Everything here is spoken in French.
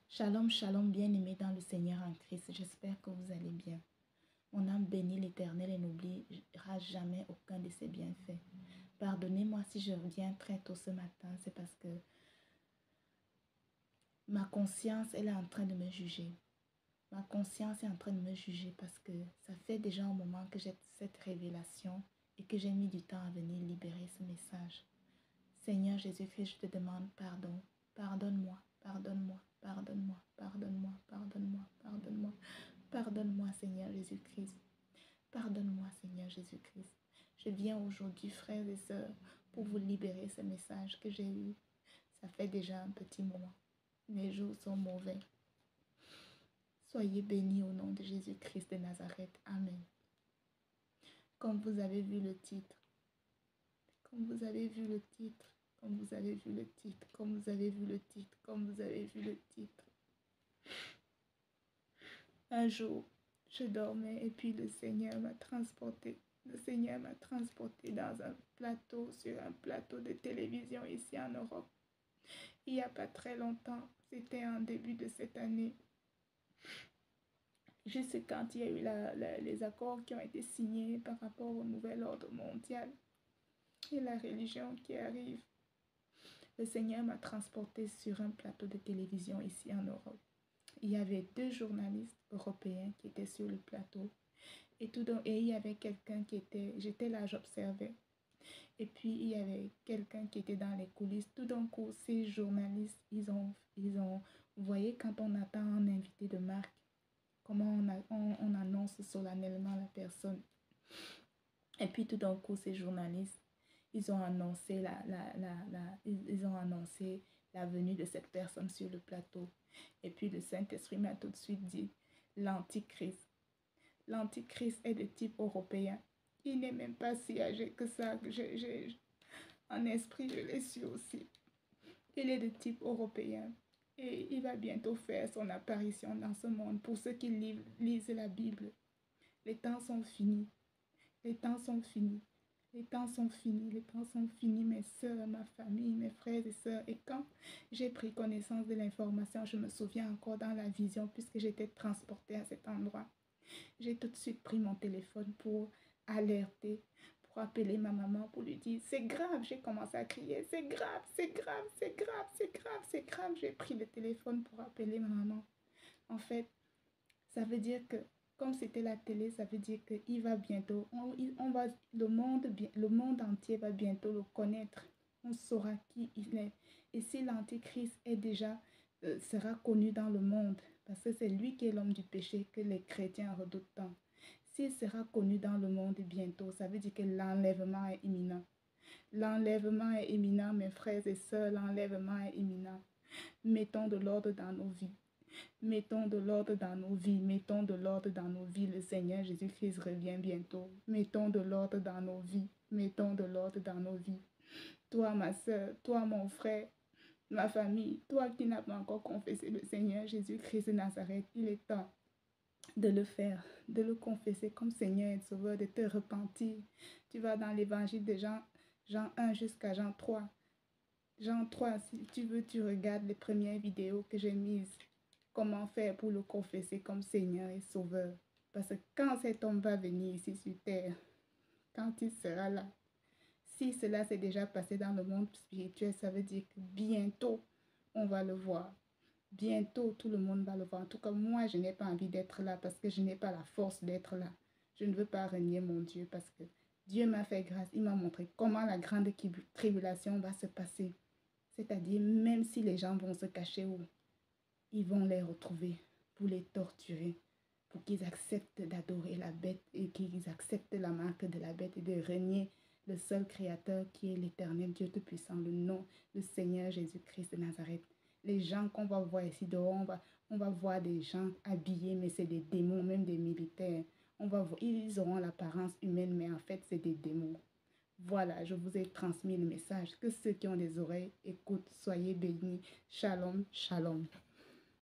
Shalom, shalom, bien-aimés dans le Seigneur en Christ. J'espère que vous allez bien. Mon âme bénit l'Éternel et n'oubliera jamais aucun de ses bienfaits. Pardonnez-moi si je reviens très tôt ce matin, c'est parce que ma conscience, elle est en train de me juger. Ma conscience est en train de me juger parce que ça fait déjà un moment que j'ai cette révélation et que j'ai mis du temps à venir libérer ce message. Seigneur Jésus-Christ, je te demande pardon. Pardonne-moi, pardonne-moi, pardonne-moi, pardonne-moi, pardonne-moi, pardonne-moi. Pardonne-moi, Seigneur Jésus-Christ. Pardonne-moi, Seigneur Jésus-Christ. Je viens aujourd'hui, frères et sœurs, pour vous libérer ce message que j'ai eu. Ça fait déjà un petit moment. Mes jours sont mauvais. Soyez bénis au nom de Jésus-Christ de Nazareth. Amen. Comme vous avez vu le titre, comme vous avez vu le titre, comme vous avez vu le titre, comme vous avez vu le titre, comme vous avez vu le titre. Un jour, je dormais et puis le Seigneur m'a transporté. Le Seigneur m'a transporté dans un plateau, sur un plateau de télévision ici en Europe. Il n'y a pas très longtemps, c'était en début de cette année. Juste quand il y a eu les accords qui ont été signés par rapport au nouvel ordre mondial et la religion qui arrive. Le Seigneur m'a transporté sur un plateau de télévision ici en Europe. Il y avait 2 journalistes européens qui étaient sur le plateau. Et il y avait quelqu'un qui était... J'étais là, j'observais. Et puis, il y avait quelqu'un qui était dans les coulisses. Tout d'un coup, ces journalistes, ils ont... Vous voyez, quand on attend un invité de marque, comment on annonce solennellement la personne. Et puis, tout d'un coup, ces journalistes, ils ont annoncé ils ont annoncé la venue de cette personne sur le plateau. Et puis le Saint-Esprit m'a tout de suite dit, l'Antichrist. L'Antichrist est de type européen. Il n'est même pas si âgé que ça. En esprit, je l'ai su aussi. Il est de type européen. Et il va bientôt faire son apparition dans ce monde. Pour ceux qui lisent la Bible, les temps sont finis. Les temps sont finis. Les temps sont finis, les temps sont finis, mes soeurs, ma famille, mes frères et sœurs. Et quand j'ai pris connaissance de l'information, je me souviens encore dans la vision, puisque j'étais transportée à cet endroit. J'ai tout de suite pris mon téléphone pour alerter, pour appeler ma maman, pour lui dire, c'est grave, j'ai commencé à crier, c'est grave, c'est grave, c'est grave, c'est grave, c'est grave. J'ai pris le téléphone pour appeler ma maman. En fait, ça veut dire que comme c'était la télé, ça veut dire qu'il va bientôt, le monde entier va bientôt le connaître. On saura qui il est. Et si l'Antichrist est déjà, sera connu dans le monde, parce que c'est lui qui est l'homme du péché que les chrétiens redoutent tant. S'il sera connu dans le monde bientôt, ça veut dire que l'enlèvement est imminent. L'enlèvement est imminent, mes frères et sœurs, l'enlèvement est imminent. Mettons de l'ordre dans nos vies. Mettons de l'ordre dans nos vies, mettons de l'ordre dans nos vies. Le Seigneur Jésus-Christ revient bientôt. Mettons de l'ordre dans nos vies, mettons de l'ordre dans nos vies. Toi, ma soeur, toi, mon frère, ma famille, toi qui n'as pas encore confessé le Seigneur Jésus-Christ de Nazareth, il est temps de le faire, de le confesser comme Seigneur et Sauveur, de te repentir. Tu vas dans l'évangile de Jean 1 jusqu'à Jean 3. Jean 3, si tu veux, tu regardes les premières vidéos que j'ai mises. Comment faire pour le confesser comme Seigneur et Sauveur. Parce que quand cet homme va venir ici sur terre, quand il sera là, si cela s'est déjà passé dans le monde spirituel, ça veut dire que bientôt, on va le voir. Bientôt, tout le monde va le voir. En tout cas, moi, je n'ai pas envie d'être là parce que je n'ai pas la force d'être là. Je ne veux pas renier mon Dieu parce que Dieu m'a fait grâce. Il m'a montré comment la grande tribulation va se passer. C'est-à-dire, même si les gens vont se cacher où ils vont les retrouver pour les torturer, pour qu'ils acceptent d'adorer la bête et qu'ils acceptent la marque de la bête et de renier le seul créateur qui est l'Éternel Dieu Tout-Puissant, le nom, le Seigneur Jésus-Christ de Nazareth. Les gens qu'on va voir ici dehors, on va voir des gens habillés, mais c'est des démons, même des militaires. Ils auront l'apparence humaine, mais en fait, c'est des démons. Voilà, je vous ai transmis le message. Que ceux qui ont des oreilles écoutent. Soyez bénis. Shalom, shalom.